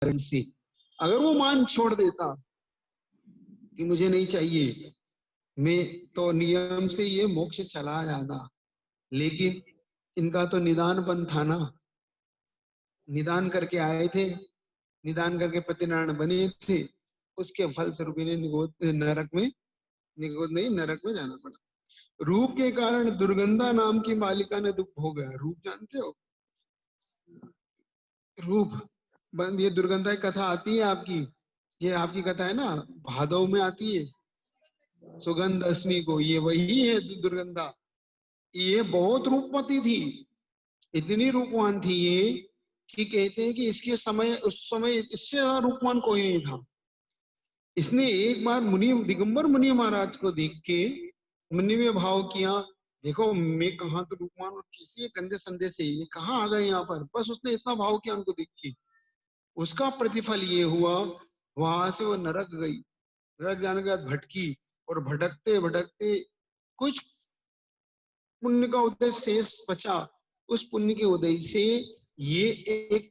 कारण से। अगर वो मान छोड़ देता कि मुझे नहीं चाहिए, मैं तो नियम से ये मोक्ष चला जाता। लेकिन इनका तो निदान बन था ना, निदान करके आए थे, निदान करके पतिनारायण बने थे, उसके फल स्वरूप इन्हें नरक में जाना पड़ा। रूप के कारण दुर्गंधा नाम की बालिका ने दुख भोगा। रूप जानते हो, रूप ये दुर्गंधा की कथा आती है आपकी, ये आपकी कथा है ना, भादव में आती है सुगंध अष्टमी को, ये वही है दुर्गंधा। ये बहुत रूपवती थी, इतनी रूपवान थी ये कि कहते हैं कि इसके समय उस समय इससे ज्यादा रूपवान कोई नहीं था। इसने एक बार दिगंबर मुनि महाराज को देख के मुनि में भाव किया, देखो मैं कहाँ तो रूपवान और किसी गंदे संदे से ये कहाँ आ गए यहाँ पर। बस उसने इतना भाव किया उनको देख के, उसका प्रतिफल ये हुआ, वहां से वो नरक गई। नरक जाने के बाद भटकी, और भटकते भटकते कुछ पुण्य का उदय शेष बचा। उस पुण्य के उदय से ये एक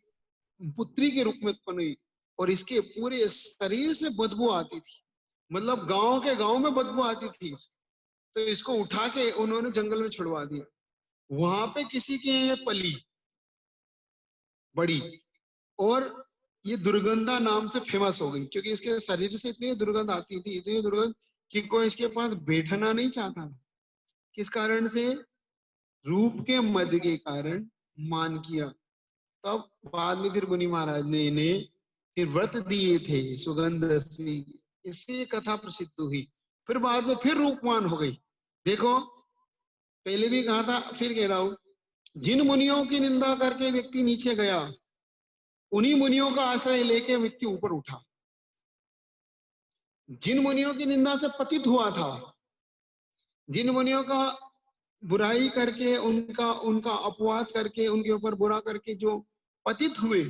पुत्री के रूप में उत्पन्न हुई, और इसके पूरे शरीर से बदबू आती थी, मतलब गांव के गांव में बदबू आती थी। तो इसको उठा के उन्होंने जंगल में छुड़वा दिया। वहां पे किसी के पली बड़ी, और ये दुर्गंधा नाम से फेमस हो गई, क्योंकि इसके शरीर से इतनी दुर्गंध आती थी, इतनी दुर्गंध कि कोई इसके पास बैठना नहीं चाहता था। किस कारण से? रूप के मद के कारण मान किया। तब बाद में फिर मुनि महाराज ने इन्हें फिर व्रत दिए थे सुगंध अष्टमी, इससे ये कथा प्रसिद्ध हुई। फिर बाद में फिर रूपवान हो गई। देखो पहले भी कहा था, फिर कह रहा हूं, जिन मुनियों की निंदा करके व्यक्ति नीचे गया, उन्हीं मुनियों का आश्रय लेके व्यक्ति ऊपर उठा। जिन मुनियों की निंदा से पतित हुआ था, जिन मुनियों का बुराई करके उनका अपवाद करके उनके ऊपर बुरा करके जो पतित हुए,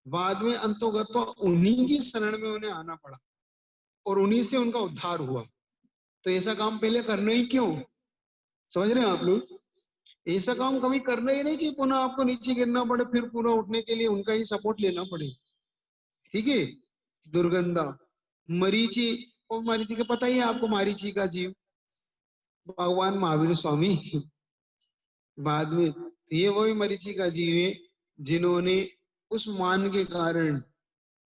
बाद में अंतोगत तो उन्हीं की शरण में उन्हें आना पड़ा, और उन्हीं से उनका उद्धार हुआ। तो ऐसा काम पहले करना ही क्यों? समझ रहे हैं आप लोग? ऐसा काम कभी करना ही नहीं कि पुनः आपको नीचे गिरना पड़े, फिर पूरा उठने के लिए उनका ही सपोर्ट लेना पड़े। ठीक है। दुर्गंधा, मरीचि, और मरीचि का पता ही है आपको, मरीचि का जीव भगवान महावीर स्वामी बाद में, ये वही मरीचि का जीव है जिन्होंने उस मान के कारण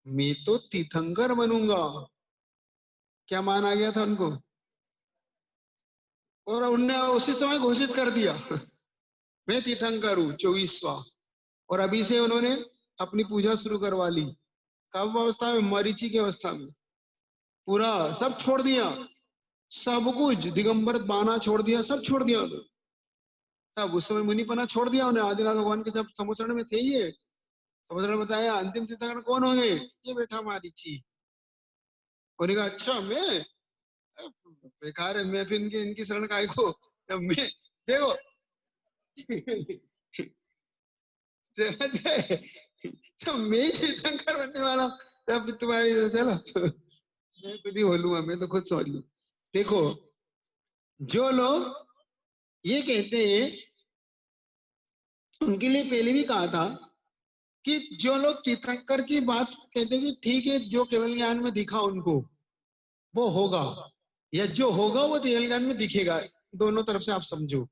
मैं तो तीर्थंकर बनूंगा, क्या मान आ गया था उनको, और उनने उसी समय घोषित कर दिया मैं तीर्थंकर हूं 24वां। और अभी से उन्होंने अपनी पूजा शुरू करवा ली। कब अवस्था में? मरीचि की अवस्था में। पूरा सब छोड़ दिया, सब कुछ दिगंबर बाना छोड़ दिया, सब छोड़ दिया उन्होंने, सब। उस समय मुनिपना छोड़ दिया उन्हें। आदिनाथ भगवान के जब समुद्र में थे ये, समुद्र ने बताया अंतिम तीर्थंकर कौन होंगे, ये बेटा मरीचि। उन्होंने कहा अच्छा मैं, बेकार है मैं फिर इनकी शरण काय को, मैं देखो तो मैं ही तीर्थंकर बनने वाला हूं, तब तुम्हारी चलो मैं खुद ही बोलूंगा, मैं तो खुद समझ लू। देखो जो लोग ये कहते हैं, उनके लिए पहले भी कहा था कि जो लोग तीर्थंकर की बात कहते हैं कि ठीक है, जो केवल ज्ञान में दिखा उनको वो होगा, या जो होगा वो केवल ज्ञान में दिखेगा, दोनों तरफ से आप समझो।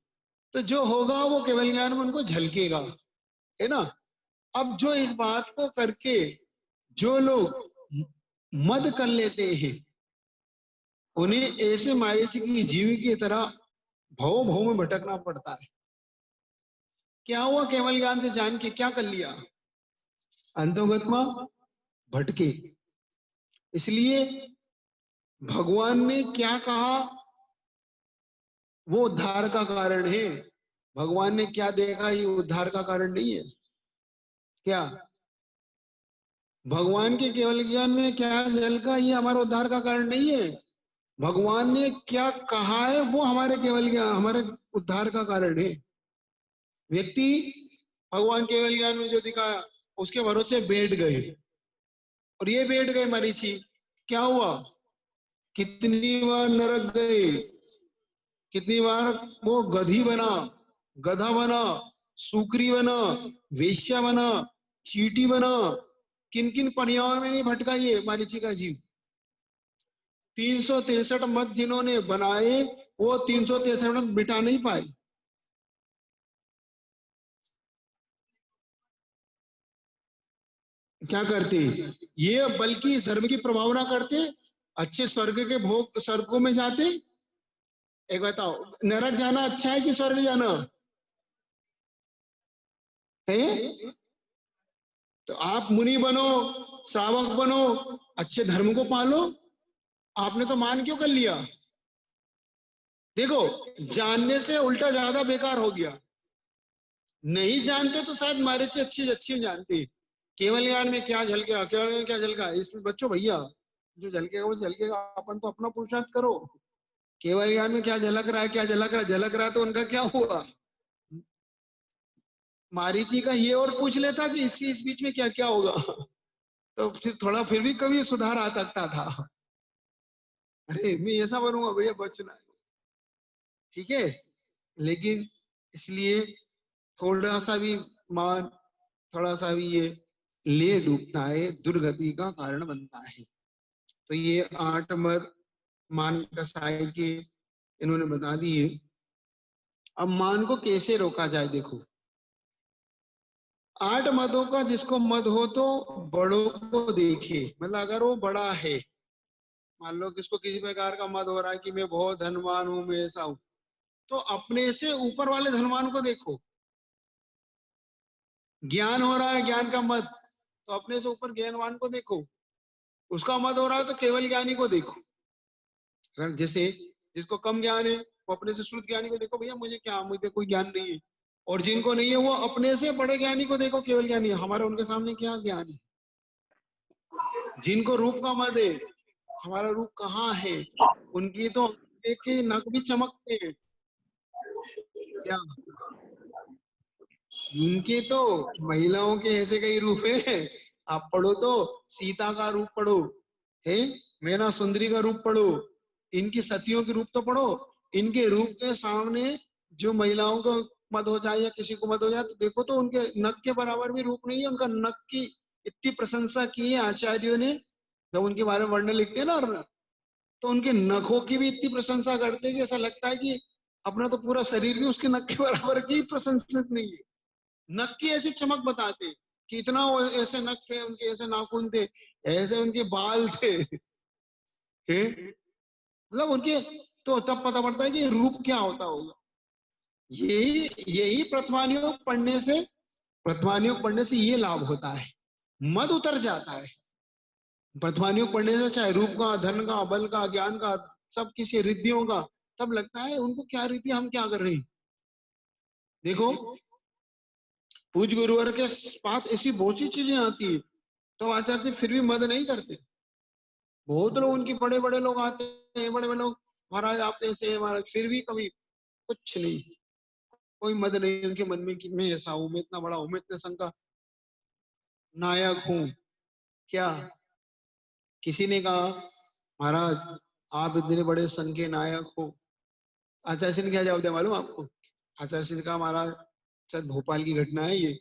तो जो होगा वो केवल ज्ञान में उनको झलकेगा, है ना। अब जो इस बात को करके जो लोग मद कर लेते हैं, उन्हें ऐसे मारीच की जीव की तरह भव भव में भटकना पड़ता है। क्या हुआ? केवल ज्ञान से जान के क्या कर लिया? अंतोगत्मा भटके। इसलिए भगवान ने क्या कहा वो उद्धार का कारण है। भगवान ने क्या देखा ये उद्धार का कारण नहीं है। क्या भगवान के केवल ज्ञान में क्या झलका ये हमारे उद्धार का कारण नहीं है। भगवान ने क्या कहा है वो हमारे केवल ज्ञान, हमारे उद्धार का कारण है। व्यक्ति भगवान केवल ज्ञान में जो दिखाया उसके भरोसे बैठ गए, और ये बैठ गए मरीचि। क्या हुआ? कितनी बार नरक गए, कितनी बार वो गधी बना, गधा बना, सुकरी बना, वेश्या बना, चीटी बना, किन किन पर्यायों में नहीं भटका ये मारीची का जीव। 363 मत जिन्होंने बनाए वो 363 मत मिटा नहीं पाए। क्या करते ये, बल्कि धर्म की प्रभावना करते, अच्छे स्वर्ग के भोग स्वर्गों में जाते। एक बताओ, नरक जाना अच्छा है कि स्वर्ग जाना है? तो आप मुनि बनो, श्रावक बनो, अच्छे धर्म को पालो। आपने तो मान क्यों कर लिया? देखो, जानने से उल्टा ज्यादा बेकार हो गया। नहीं जानते तो शायद हमारे से अच्छी अच्छी जानते। केवल ज्ञान में क्या झलकेगा, केवल में क्या झलका, इस बच्चों भैया जो झलकेगा वो झलकेगा, अपन तो अपना पुरुषार्थ करो। केवल ज्ञान में क्या झलक रहा है, क्या झलक रहा है, झलक रहा है तो उनका क्या हुआ? मारीची का ये और पूछ लेता कि इस बीच में क्या क्या होगा, तो फिर थोड़ा फिर भी कभी सुधार आ सकता था। अरे मैं ऐसा बनूंगा भैया, बचना है, ठीक है। लेकिन इसलिए थोड़ा सा भी मान, थोड़ा सा भी ये ले डूबता है, दुर्गति का कारण बनता है। तो ये 8 मत मान कसाई के इन्होंने बता दिए। अब मान को कैसे रोका जाए, देखो 8 मदों का जिसको मद हो तो बड़ों को देखे, मतलब अगर वो बड़ा है, मान लो किसको किसी प्रकार का मद हो रहा है कि मैं बहुत धनवान हूं, मैं ऐसा हूं, तो अपने से ऊपर वाले धनवान को देखो। ज्ञान हो रहा है, ज्ञान का मद, तो अपने से ऊपर ज्ञानवान को देखो। उसका मद हो रहा है तो केवल ज्ञानी को देखो। अगर जैसे जिसको कम ज्ञान है वो अपने से शुद्ध ज्ञानी को देखो, भैया मुझे क्या, मुझे कोई ज्ञान नहीं है। और जिनको नहीं है वो अपने से बड़े ज्ञानी को देखो, केवल ज्ञानी, हमारा उनके सामने क्या ज्ञान है। जिनको रूप का मद है, हमारा रूप कहाँ है, उनकी तो एक के नख भी चमकते हैं क्या? उनके तो महिलाओं के ऐसे कई रूप है। आप पढ़ो तो सीता का रूप पढ़ो, है मैना सुंदरी का रूप पढ़ो, इनकी सतियों के रूप तो पढ़ो। इनके रूप के सामने जो महिलाओं को मत हो जाए या किसी को मत हो जाए तो देखो तो उनके नख के बराबर भी रूप नहीं है। उनका नख की इतनी प्रशंसा की है आचार्यों ने, जब उनके बारे में वर्णन लिखते हैं ना, तो उनके नखों की भी इतनी प्रशंसा करते हैं कि ऐसा लगता है कि अपना तो पूरा शरीर भी उसके नख के बराबर की प्रशंसित नहीं है। नख की ऐसी चमक बताते कि इतना ऐसे नख थे उनके, ऐसे नाखून थे, ऐसे उनके बाल थे, मतलब उनके, तो तब पता पड़ता है कि रूप क्या होता होगा। यही यही प्रतिमानियोग पढ़ने से ये लाभ होता है, मद उतर जाता है। प्रतिमानियोग पढ़ने से चाहे रूप का, धन का, बल का, ज्ञान का, सब किसी रिद्धियों का, तब लगता है उनको क्या रिद्धि, हम क्या कर रहे हैं। देखो पूज गुरुवर के पास ऐसी बहुत सी चीजें आती है, तो आचार्य से फिर भी मद नहीं करते। बहुत लोग उनके बड़े बड़े लोग आते हैं, बड़े बड़े लोग, महाराज आप ऐसे हैं महाराज, फिर भी कभी कुछ नहीं, कोई मद नहीं उनके मन में कि मैं ऐसा हूं, मैं इतना बड़ा हूं, मैं इतने संघ का नायक हूं। क्या किसी ने कहा महाराज आप इतने बड़े संघ के नायक हो, आचार्य सिंह ने क्या जवाब दिया मालूम आपको? आचार्य सिंह ने कहा महाराज शायद भोपाल की घटना है ये,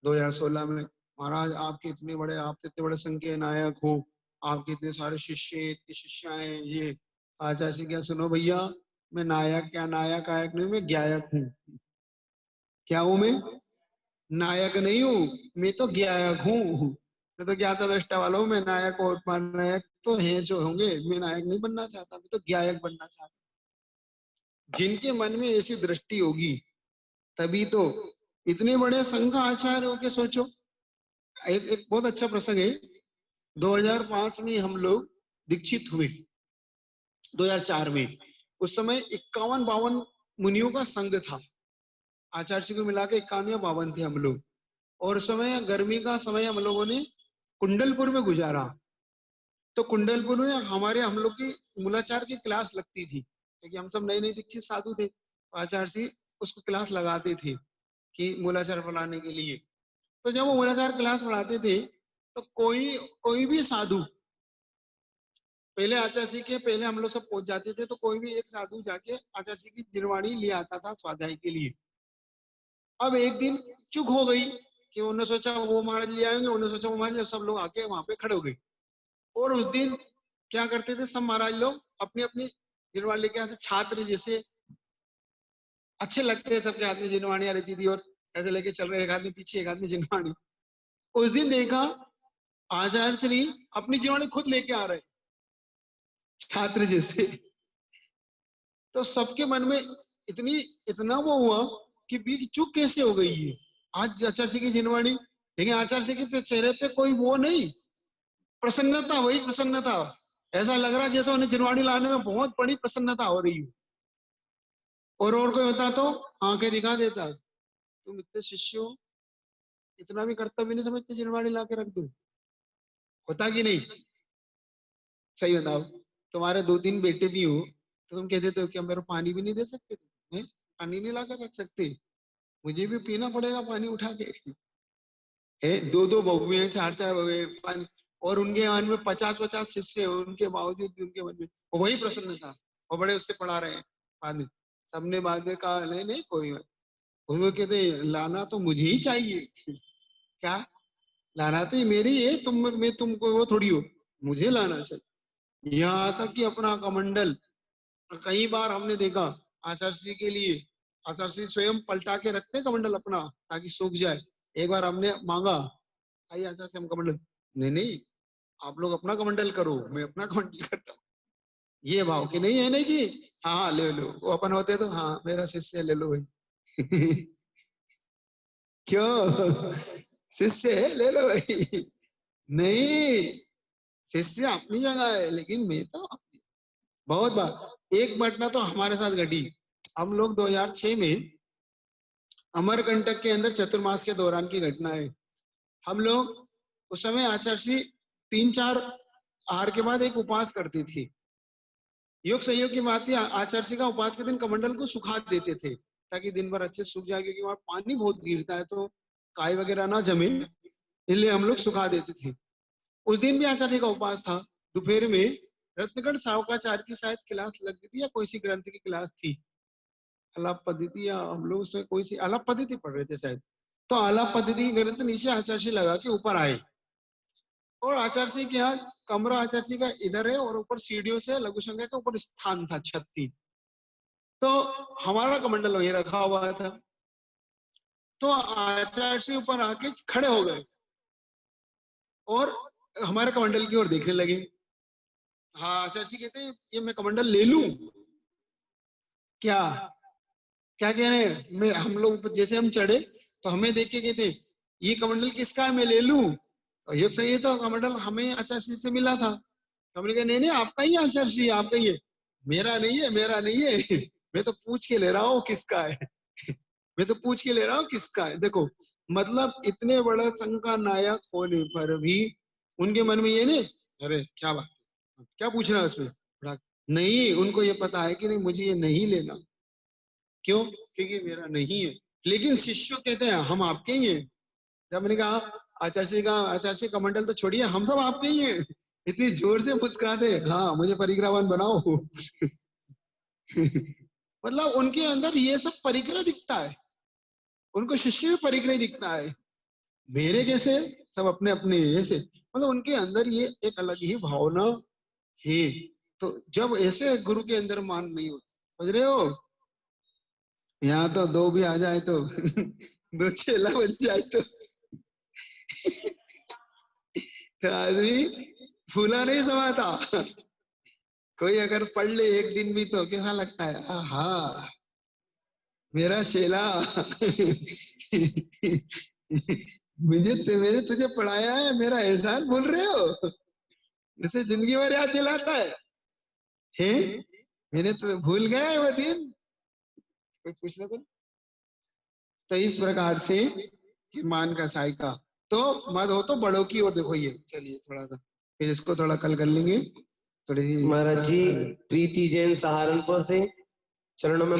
2016 में, महाराज आपके इतने बड़े, आप इतने बड़े संघ के नायक हो, आपके इतने सारे शिष्य, इतनी शिष्याएं, ये आचार्य सिंह क्या, सुनो भैया मैं नायक, क्या नायक आयक नहीं, मैं ज्ञायक हूँ। क्या हूं मैं? नायक नहीं हूँ, मैं तो ज्ञायक हूँ। मैं तो ज्ञाता दृष्टा वाला हूँ, मैं नायक और नायक तो हैं जो होंगे, मैं नायक नहीं बनना चाहता, मैं तो ज्ञायक बनना चाहता। जिनके मन में ऐसी दृष्टि होगी तभी तो इतने बड़े संघ आचार्य होके सोचो। एक बहुत अच्छा प्रसंग है, 2005 में हम लोग दीक्षित हुए, 2004 में, उस समय 51-52 मुनियों का संघ था। आचार्य को मिला के 51 या 52 थे हम लोग। और उस समय गर्मी का समय हम लोगों ने कुंडलपुर में गुजारा। तो कुंडलपुर में हम लोग की मूलाचार की क्लास लगती थी, क्योंकि हम सब नए नए दीक्षित साधु थे, आचार्य उसको क्लास लगाते थे कि मूलाचार पढ़ाने के लिए। तो जब वो मूलाचार क्लास पढ़ाते थे तो कोई कोई भी साधु, पहले आचार्य के पहले हम लोग सब पहुंच जाते थे, तो कोई भी एक साधु जाके आचार्य की जिरवाणी ले आता था स्वाध्याय के लिए। अब एक दिन चूक हो गई कि उन्होंने सोचा वो महाराज ले आएंगे, उन्होंने सोचा वो महाराज, सब लोग आके वहां पे खड़े हो गए। और उस दिन क्या करते थे सब महाराज लोग अपनी अपनी जिनवाणी लेके आते, छात्र जैसे अच्छे लगते हैं, सबके हाथ में जिनवाणियां रहती थी और ऐसे लेके चल रहे, एक आदमी पीछे एक आदमी जिनवाणी। उस दिन देखा आचार्य श्री अपनी जिनवाणी खुद लेके आ रहे छात्र जैसे। तो सबके मन में इतना वो हुआ कि बीच चूक कैसे हो गई है आज आचार्य श्री की जिनवाणी। लेकिन आचार्य श्री के चेहरे पे कोई वो नहीं, प्रसन्नता, वही प्रसन्नता। ऐसा लग रहा जैसे उन्हें जिनवाणी लाने में बहुत बड़ी प्रसन्नता हो रही है। और कोई होता तो आंखें दिखा देता, तुम इतने शिष्य हो, इतना भी कर्तव्य नहीं समझते जिनवाणी ला के रख दो। होता कि नहीं? सही बताओ। तुम्हारे 2-3 बेटे भी हो तो तुम कह देते हो कि मेरे पानी भी नहीं दे सकते तुम, पानी नहीं ला कर रख सकते, मुझे भी पीना पड़ेगा पानी उठा के। है 2-2 बहुएं हैं, 4-4 बहुएं पानी, और उनके मन में 50-50 शिष्य है, उनके बावजूद भी उनके मन में वही प्रसन्न था। और बड़े उससे पढ़ा रहे हैं आदमी, सबने बाद में कहा नहीं नहीं कोई बात। उसको कहते लाना तो मुझे ही चाहिए। क्या लाना तो मेरी है, मैं तुमको वो थोड़ी हो, मुझे लाना चाहिए। यहाँ तक कि अपना कमंडल कई बार हमने देखा आचार्य श्री के लिए, आचार्य श्री स्वयं पलटा के रखते कमंडल अपना ताकि सूख जाए। एक बार हमने मांगा, आइए आचार्य से हम कमंडल, नहीं नहीं आप लोग अपना कमंडल करो, मैं अपना कमंडल करता हूँ। ये भाव कि नहीं है, नहीं कि हाँ हाँ ले लो, वो अपन होते तो हाँ मेरा शिष्य ले लो भाई। क्यों शिष्य है ले लो भाई। नहीं, शिष्य अपनी जगह है, लेकिन मैं तो अपनी। बहुत बार एक घटना तो हमारे साथ घटी। हम लोग 2006 में अमरकंटक के अंदर चतुर्मास के दौरान की घटना है। हम लोग उस समय आचार्य श्री 3-4 आहार के बाद एक उपवास करती थी। योग संयोग की बात थी, आचार्य श्री का उपवास के दिन कमंडल को सुखा देते थे ताकि दिन भर अच्छे सूख जाए, क्योंकि वहां पानी बहुत गिरता है तो काई वगैरह ना जमे, इसलिए हम लोग सुखा देते थे। उस दिन भी आचार्य का उपवास था। दोपहर में रत्नगढ़ सावकाचार्य की शायद क्लास लग गई थी या कोई सी ग्रंथ की क्लास थी, आलाप पद्धति, या हम लोग उसमें कोई सी आलाप पद्धति पढ़ रहे थे शायद। तो आलाप पद्धति की ग्रंथ नीचे आचार्य श्री लगा के ऊपर आए, और आचार्य श्री के यहाँ कमरा आचार्य श्री का इधर है और ऊपर सीढ़ियों से लघु संख्या के ऊपर स्थान था, छत थी। तो हमारा कमंडल वहीं रखा हुआ था। तो आचार्य श्री ऊपर आके खड़े हो गए और हमारे कमंडल की ओर देखने लगे। हाँ आचार्य श्री कहते हैं ये मैं कमंडल ले लूं क्या? क्या कह रहे हैं? मैं हम लोग जैसे हम चढ़े तो हमें देख के कहते ये कमंडल किसका है, मैं ले लूं? तो ये सही है, तो कमंडल हमें आचार्य श्री से मिला था। तो हमने कहा नहीं नहीं आपका ही आचार्य श्री, आपका ही है। मेरा नहीं है, मेरा नहीं है। मैं तो पूछ के ले रहा हूँ किसका है। मैं तो पूछ के ले रहा हूँ किसका है। देखो मतलब इतने बड़ा संघ का नायक होने पर भी उनके मन में ये नहीं, अरे क्या बात है, क्या पूछना है उसमें, नहीं, उनको ये पता है कि नहीं मुझे ये नहीं लेना। क्यों? क्योंकि मेरा नहीं है। लेकिन शिष्य कहते हैं हम आपके ही हैं। जब मैंने कहा आचार्य श्री कमंडल तो छोड़िए, हम सब आपके ही हैं, इतनी जोर से मुस्कुराते, हाँ मुझे परिग्रहवान बनाओ। मतलब उनके अंदर ये सब परिग्रह दिखता है, उनको शिष्य भी परिग्रह दिखता है। मेरे कैसे सब अपने अपने ऐसे, मतलब उनके अंदर ये एक अलग ही भावना है। तो जब ऐसे गुरु के अंदर मान नहीं होता, समझ रहे हो? यहाँ तो 2 भी आ जाए तो 2 चेला बन जाए तो आदमी फूला नहीं समाता। कोई अगर पढ़ ले एक दिन भी तो कैसा लगता है, हाँ मेरा चेला। मैंने तुझे पढ़ाया है, मेरा एहसान भूल रहे हो? जैसे जिंदगी भर याद दिलाता है? मैंने तुम्हें भूल गया है वो दिन, कोई पूछ लेता। तो इस प्रकार से मान का सायका तो मत हो तो बड़ों की ओर देखो। ये चलिए थोड़ा सा फिर इसको थोड़ा कल कर लेंगे थोड़ी। महाराज जी प्रीति जैन सहारनपुर से चरणों में